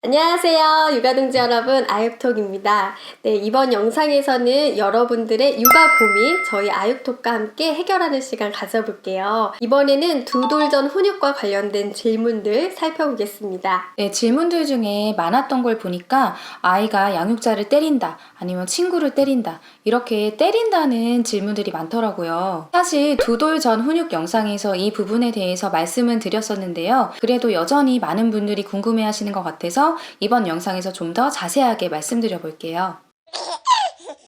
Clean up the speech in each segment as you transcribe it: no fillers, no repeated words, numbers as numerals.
안녕하세요. 육아동지 여러분, 아육톡입니다. 네, 이번 영상에서는 여러분들의 육아 고민 저희 아육톡과 함께 해결하는 시간 가져볼게요. 이번에는 두 돌 전 훈육과 관련된 질문들 살펴보겠습니다. 네, 질문들 중에 많았던 걸 보니까 아이가 양육자를 때린다, 아니면 친구를 때린다, 이렇게 때린다는 질문들이 많더라고요. 사실 두 돌 전 훈육 영상에서 이 부분에 대해서 말씀은 드렸었는데요. 그래도 여전히 많은 분들이 궁금해 하시는 것 같아서 이번 영상에서 좀 더 자세하게 말씀드려 볼게요.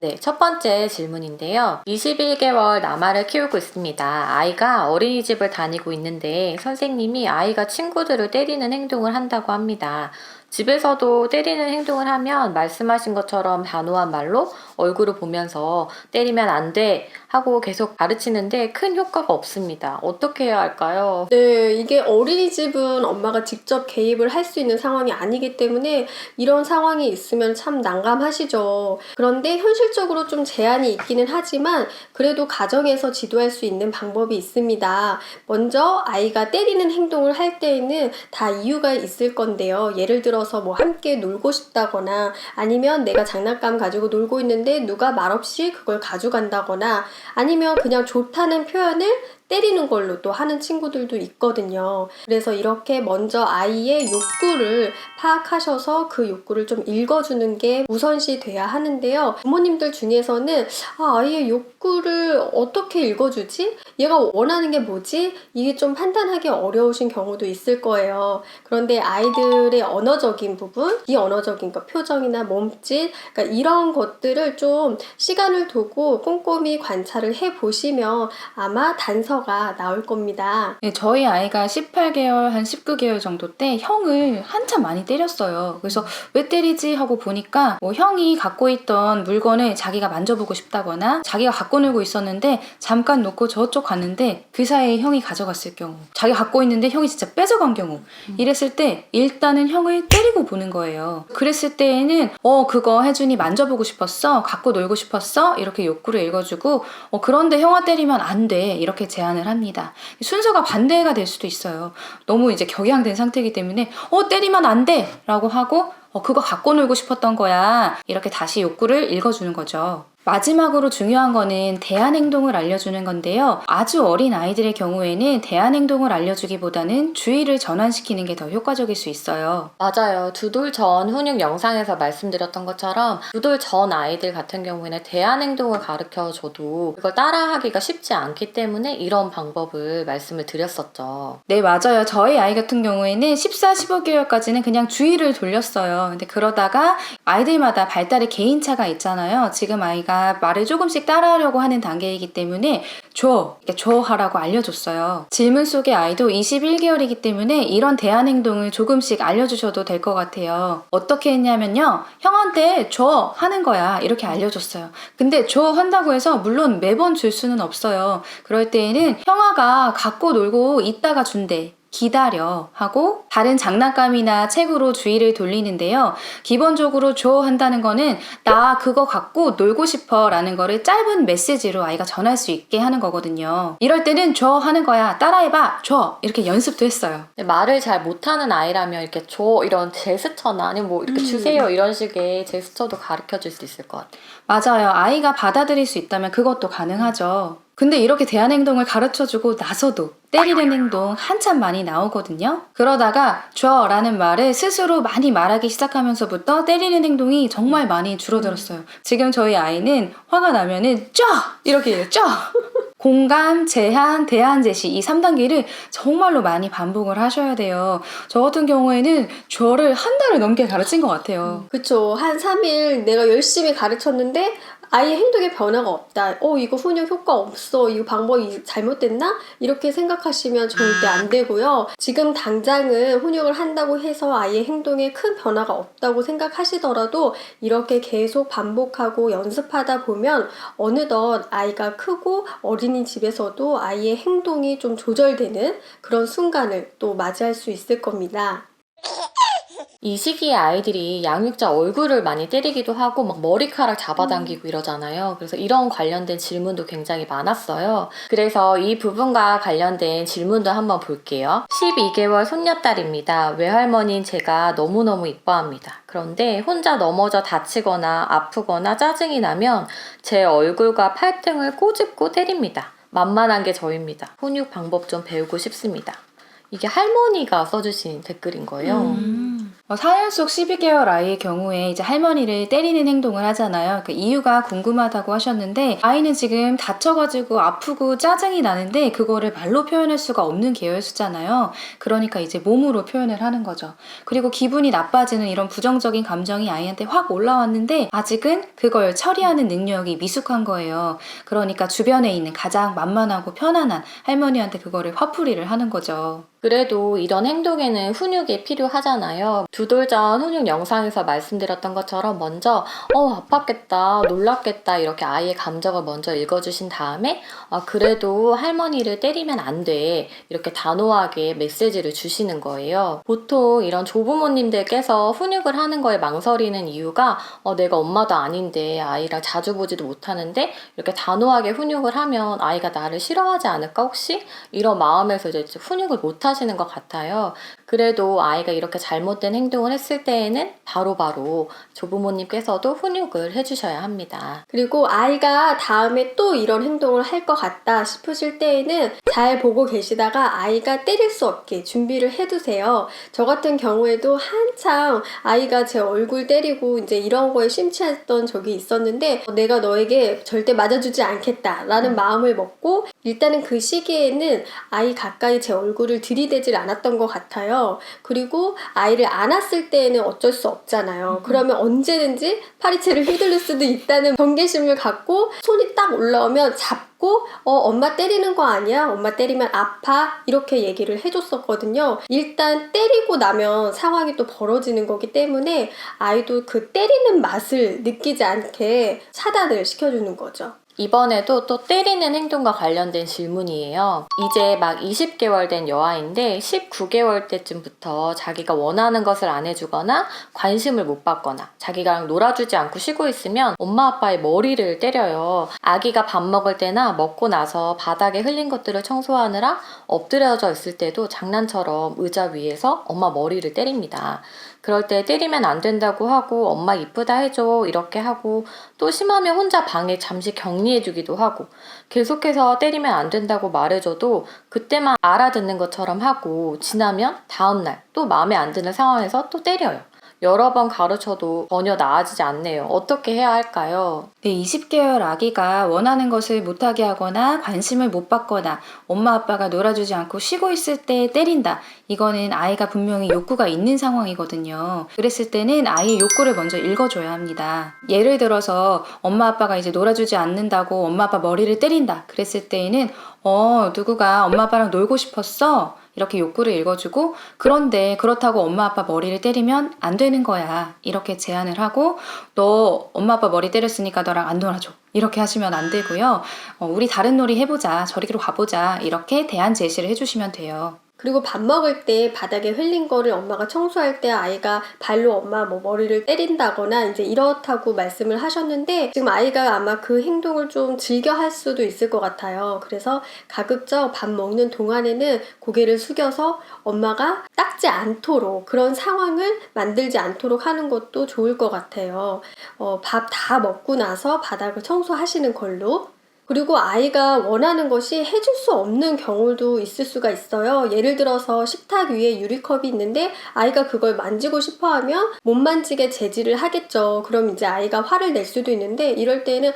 네, 첫 번째 질문인데요. 21개월 남아를 키우고 있습니다. 아이가 어린이집을 다니고 있는데 선생님이 아이가 친구들을 때리는 행동을 한다고 합니다. 집에서도 때리는 행동을 하면 말씀하신 것처럼 단호한 말로 얼굴을 보면서 때리면 안 돼 하고 계속 가르치는데 큰 효과가 없습니다. 어떻게 해야 할까요? 네, 이게 어린이집은 엄마가 직접 개입을 할 수 있는 상황이 아니기 때문에 이런 상황이 있으면 참 난감하시죠. 그런데 현실적으로 좀 제한이 있기는 하지만 그래도 가정에서 지도할 수 있는 방법이 있습니다. 먼저 아이가 때리는 행동을 할 때에는 다 이유가 있을 건데요. 예를 들어서 뭐 함께 놀고 싶다거나 아니면 내가 장난감 가지고 놀고 있는데 누가 말없이 그걸 가져간다거나 아니면 그냥 좋다는 표현을 때리는 걸로 또 하는 친구들도 있거든요. 그래서 이렇게 먼저 아이의 욕구를 파악하셔서 그 욕구를 좀 읽어주는 게 우선시 돼야 하는데요. 부모님들 중에서는 아이의 욕구를 어떻게 읽어주지? 얘가 원하는 게 뭐지? 이게 좀 판단하기 어려우신 경우도 있을 거예요. 그런데 아이들의 언어적인 부분, 비언어적인 것, 표정이나 몸짓, 그러니까 이런 것들을 좀 시간을 두고 꼼꼼히 관찰을 해보시면 아마 단서가 나올 겁니다. 네, 저희 아이가 18개월, 한 19개월 정도 때 형을 한참 많이 때렸어요. 그래서 왜 때리지 하고 보니까 뭐 형이 갖고 있던 물건을 자기가 만져보고 싶다거나 자기가 갖고 놀고 있었는데 잠깐 놓고 저쪽 갔는데 그 사이에 형이 가져갔을 경우, 자기가 갖고 있는데 형이 진짜 뺏어간 경우, 이랬을 때 일단은 형을 때리고 보는 거예요. 그랬을 때에는 그거 혜준이 만져보고 싶었어? 갖고 놀고 싶었어? 이렇게 욕구를 읽어주고 그런데 형아 때리면 안 돼. 이렇게 제안을 합니다. 순서가 반대가 될 수도 있어요. 너무 이제 격양된 상태이기 때문에 때리면 안 돼! 라고 하고 그거 갖고 놀고 싶었던 거야. 이렇게 다시 욕구를 읽어주는 거죠. 마지막으로 중요한 거는 대안 행동을 알려주는 건데요. 아주 어린 아이들의 경우에는 대안 행동을 알려주기보다는 주의를 전환시키는 게 더 효과적일 수 있어요. 맞아요. 두 돌 전 훈육 영상에서 말씀드렸던 것처럼 두 돌 전 아이들 같은 경우에는 대안 행동을 가르쳐줘도 그걸 따라하기가 쉽지 않기 때문에 이런 방법을 말씀을 드렸었죠. 네, 맞아요. 저희 아이 같은 경우에는 14, 15개월까지는 그냥 주의를 돌렸어요. 근데 그러다가 아이들마다 발달의 개인차가 있잖아요. 지금 아이가 말을 조금씩 따라하려고 하는 단계이기 때문에 이렇게 하라고 알려줬어요. 질문 속의 아이도 21개월이기 때문에 이런 대안 행동을 조금씩 알려주셔도 될 것 같아요. 어떻게 했냐면요. 형한테 줘 하는 거야. 이렇게 알려줬어요. 근데 줘 한다고 해서 물론 매번 줄 수는 없어요. 그럴 때에는 형아가 갖고 놀고 있다가 준대. 기다려 하고 다른 장난감이나 책으로 주의를 돌리는데요. 기본적으로 줘 한다는 거는 나 그거 갖고 놀고 싶어 라는 거를 짧은 메시지로 아이가 전할 수 있게 하는 거거든요. 이럴 때는 줘 하는 거야. 따라해봐. 줘. 이렇게 연습도 했어요. 말을 잘 못하는 아이라면 이렇게 줘 이런 제스처나 아니면 뭐 이렇게 주세요 이런 식의 제스처도 가르쳐 줄 수 있을 것 같아요. 맞아요. 아이가 받아들일 수 있다면 그것도 가능하죠. 근데 이렇게 대안 행동을 가르쳐주고 나서도 때리는 행동 한참 많이 나오거든요. 그러다가 줘 라는 말을 스스로 많이 말하기 시작하면서부터 때리는 행동이 정말 많이 줄어들었어요. 지금 저희 아이는 화가 나면은 줘! 이렇게 해요. 줘! 공감, 제한, 대안 제시 이 3단계를 정말로 많이 반복을 하셔야 돼요. 저 같은 경우에는 줘를 한 달을 넘게 가르친 것 같아요. 그쵸. 한 3일 내가 열심히 가르쳤는데 아이의 행동에 변화가 없다. 이거 훈육 효과 없어. 이거 방법이 잘못됐나? 이렇게 생각하시면 절대 안 되고요. 지금 당장은 훈육을 한다고 해서 아이의 행동에 큰 변화가 없다고 생각하시더라도 이렇게 계속 반복하고 연습하다 보면 어느덧 아이가 크고 어린이집에서도 아이의 행동이 좀 조절되는 그런 순간을 또 맞이할 수 있을 겁니다. 이 시기에 아이들이 양육자 얼굴을 많이 때리기도 하고 막 머리카락 잡아당기고 이러잖아요. 그래서 이런 관련된 질문도 굉장히 많았어요. 그래서 이 부분과 관련된 질문도 한번 볼게요. 12개월 손녀딸입니다. 외할머니인 제가 너무너무 이뻐합니다. 그런데 혼자 넘어져 다치거나 아프거나 짜증이 나면 제 얼굴과 팔등을 꼬집고 때립니다. 만만한 게 저입니다. 훈육 방법 좀 배우고 싶습니다. 이게 할머니가 써주신 댓글인 거예요. 4년 속 12개월 아이의 경우에 이제 할머니를 때리는 행동을 하잖아요. 그 이유가 궁금하다고 하셨는데, 아이는 지금 다쳐가지고 아프고 짜증이 나는데 그거를 말로 표현할 수가 없는 계열수잖아요. 그러니까 이제 몸으로 표현을 하는 거죠. 그리고 기분이 나빠지는 이런 부정적인 감정이 아이한테 확 올라왔는데 아직은 그걸 처리하는 능력이 미숙한 거예요. 그러니까 주변에 있는 가장 만만하고 편안한 할머니한테 그거를 화풀이를 하는 거죠. 그래도 이런 행동에는 훈육이 필요하잖아요. 2돌 전 훈육 영상에서 말씀드렸던 것처럼 먼저 아팠겠다, 놀랐겠다 이렇게 아이의 감정을 먼저 읽어주신 다음에 그래도 할머니를 때리면 안 돼 이렇게 단호하게 메시지를 주시는 거예요. 보통 이런 조부모님들께서 훈육을 하는 거에 망설이는 이유가 내가 엄마도 아닌데 아이랑 자주 보지도 못하는데 이렇게 단호하게 훈육을 하면 아이가 나를 싫어하지 않을까 혹시? 이런 마음에서 이제 훈육을 못 하시는 것 같아요. 그래도 아이가 이렇게 잘못된 행동을 했을 때에는 바로바로 조부모님께서도 훈육을 해주셔야 합니다. 그리고 아이가 다음에 또 이런 행동을 할 것 같다 싶으실 때에는 잘 보고 계시다가 아이가 때릴 수 없게 준비를 해두세요. 저 같은 경우에도 한창 아이가 제 얼굴 때리고 이제 이런 거에 심취했던 적이 있었는데 내가 너에게 절대 맞아주지 않겠다 라는 마음을 먹고 일단은 그 시기에는 아이 가까이 제 얼굴을 들이대질 않았던 것 같아요. 그리고 아이를 안았을 때에는 어쩔 수 없잖아요. 그러면 언제든지 파리채를 휘둘릴 수도 있다는 경계심을 갖고 손이 딱 올라오면 잡고 엄마 때리는 거 아니야? 엄마 때리면 아파? 이렇게 얘기를 해줬었거든요. 일단 때리고 나면 상황이 또 벌어지는 거기 때문에 아이도 그 때리는 맛을 느끼지 않게 차단을 시켜주는 거죠. 이번에도 또 때리는 행동과 관련된 질문이에요. 이제 막 20개월 된 여아인데 19개월 때쯤부터 자기가 원하는 것을 안 해주거나 관심을 못 받거나 자기랑 놀아주지 않고 쉬고 있으면 엄마 아빠의 머리를 때려요. 아기가 밥 먹을 때나 먹고 나서 바닥에 흘린 것들을 청소하느라 엎드려져 있을 때도 장난처럼 의자 위에서 엄마 머리를 때립니다. 그럴 때 때리면 안 된다고 하고 엄마 이쁘다 해줘 이렇게 하고 또 심하면 혼자 방에 잠시 격리해주기도 하고 계속해서 때리면 안 된다고 말해줘도 그때만 알아듣는 것처럼 하고 지나면 다음날 또 마음에 안 드는 상황에서 또 때려요. 여러 번 가르쳐도 전혀 나아지지 않네요. 어떻게 해야 할까요? 네, 20개월 아기가 원하는 것을 못하게 하거나 관심을 못 받거나 엄마 아빠가 놀아주지 않고 쉬고 있을 때 때린다. 이거는 아이가 분명히 욕구가 있는 상황이거든요. 그랬을 때는 아이의 욕구를 먼저 읽어줘야 합니다. 예를 들어서 엄마 아빠가 이제 놀아주지 않는다고 엄마 아빠 머리를 때린다. 그랬을 때에는 누구가 엄마 아빠랑 놀고 싶었어? 이렇게 욕구를 읽어주고 그런데 그렇다고 엄마 아빠 머리를 때리면 안 되는 거야. 이렇게 제안을 하고 너 엄마 아빠 머리 때렸으니까 너랑 안 놀아줘. 이렇게 하시면 안 되고요. 우리 다른 놀이 해보자. 저리로 가보자. 이렇게 대안 제시를 해주시면 돼요. 그리고 밥 먹을 때 바닥에 흘린 거를 엄마가 청소할 때 아이가 발로 엄마 머리를 때린다거나 이제 이렇다고 말씀을 하셨는데 지금 아이가 아마 그 행동을 좀 즐겨 할 수도 있을 것 같아요. 그래서 가급적 밥 먹는 동안에는 고개를 숙여서 엄마가 닦지 않도록 그런 상황을 만들지 않도록 하는 것도 좋을 것 같아요. 밥 다 먹고 나서 바닥을 청소하시는 걸로. 그리고 아이가 원하는 것이 해줄 수 없는 경우도 있을 수가 있어요. 예를 들어서 식탁 위에 유리컵이 있는데 아이가 그걸 만지고 싶어 하면 못 만지게 제지를 하겠죠. 그럼 이제 아이가 화를 낼 수도 있는데 이럴 때는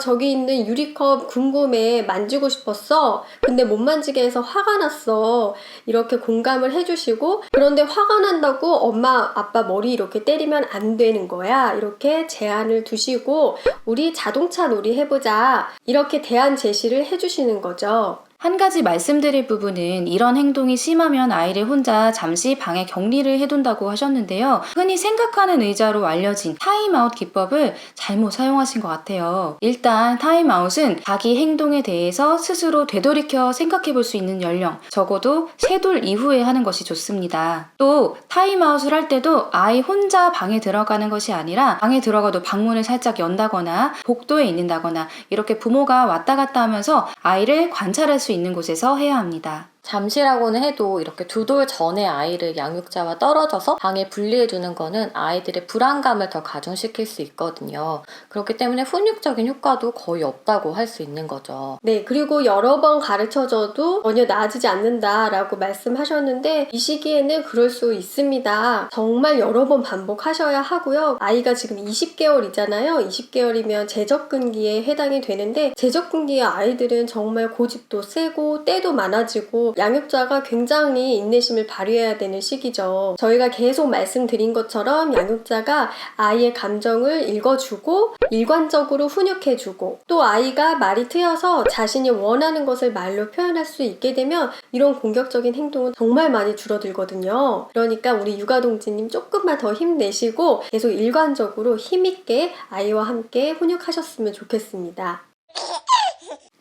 저기 있는 유리컵 궁금해 만지고 싶었어. 근데 못 만지게 해서 화가 났어. 이렇게 공감을 해주시고 그런데 화가 난다고 엄마 아빠 머리 이렇게 때리면 안 되는 거야. 이렇게 제안을 두시고 우리 자동차 놀이 해보자. 이렇게 대안 제시를 해주시는 거죠. 한 가지 말씀드릴 부분은 이런 행동이 심하면 아이를 혼자 잠시 방에 격리를 해둔다고 하셨는데요. 흔히 생각하는 의자로 알려진 타임아웃 기법을 잘못 사용하신 것 같아요. 일단 타임아웃은 자기 행동에 대해서 스스로 되돌이켜 생각해 볼 수 있는 연령, 적어도 섀돌 이후에 하는 것이 좋습니다. 또 타임아웃을 할 때도 아이 혼자 방에 들어가는 것이 아니라 방에 들어가도 방문을 살짝 연다거나 복도에 있는다거나 이렇게 부모가 왔다 갔다 하면서 아이를 관찰할 수 있는 곳에서 해야 합니다. 잠시라고는 해도 이렇게 두 돌 전에 아이를 양육자와 떨어져서 방에 분리해두는 거는 아이들의 불안감을 더 가중시킬 수 있거든요. 그렇기 때문에 훈육적인 효과도 거의 없다고 할 수 있는 거죠. 네, 그리고 여러 번 가르쳐줘도 전혀 나아지지 않는다라고 말씀하셨는데 이 시기에는 그럴 수 있습니다. 정말 여러 번 반복하셔야 하고요. 아이가 지금 20개월이잖아요. 20개월이면 재접근기에 해당이 되는데 재접근기의 아이들은 정말 고집도 세고 때도 많아지고 양육자가 굉장히 인내심을 발휘해야 되는 시기죠. 저희가 계속 말씀드린 것처럼 양육자가 아이의 감정을 읽어주고 일관적으로 훈육해주고 또 아이가 말이 트여서 자신이 원하는 것을 말로 표현할 수 있게 되면 이런 공격적인 행동은 정말 많이 줄어들거든요. 그러니까 우리 육아동지님 조금만 더 힘내시고 계속 일관적으로 힘있게 아이와 함께 훈육하셨으면 좋겠습니다.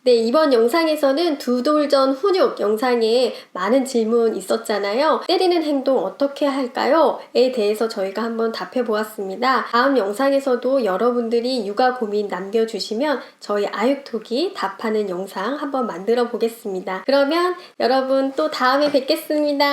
네, 이번 영상에서는 두 돌 전 훈육 영상에 많은 질문 있었잖아요. 때리는 행동 어떻게 할까요? 에 대해서 저희가 한번 답해 보았습니다. 다음 영상에서도 여러분들이 육아 고민 남겨주시면 저희 아육톡이 답하는 영상 한번 만들어 보겠습니다. 그러면 여러분 또 다음에 뵙겠습니다.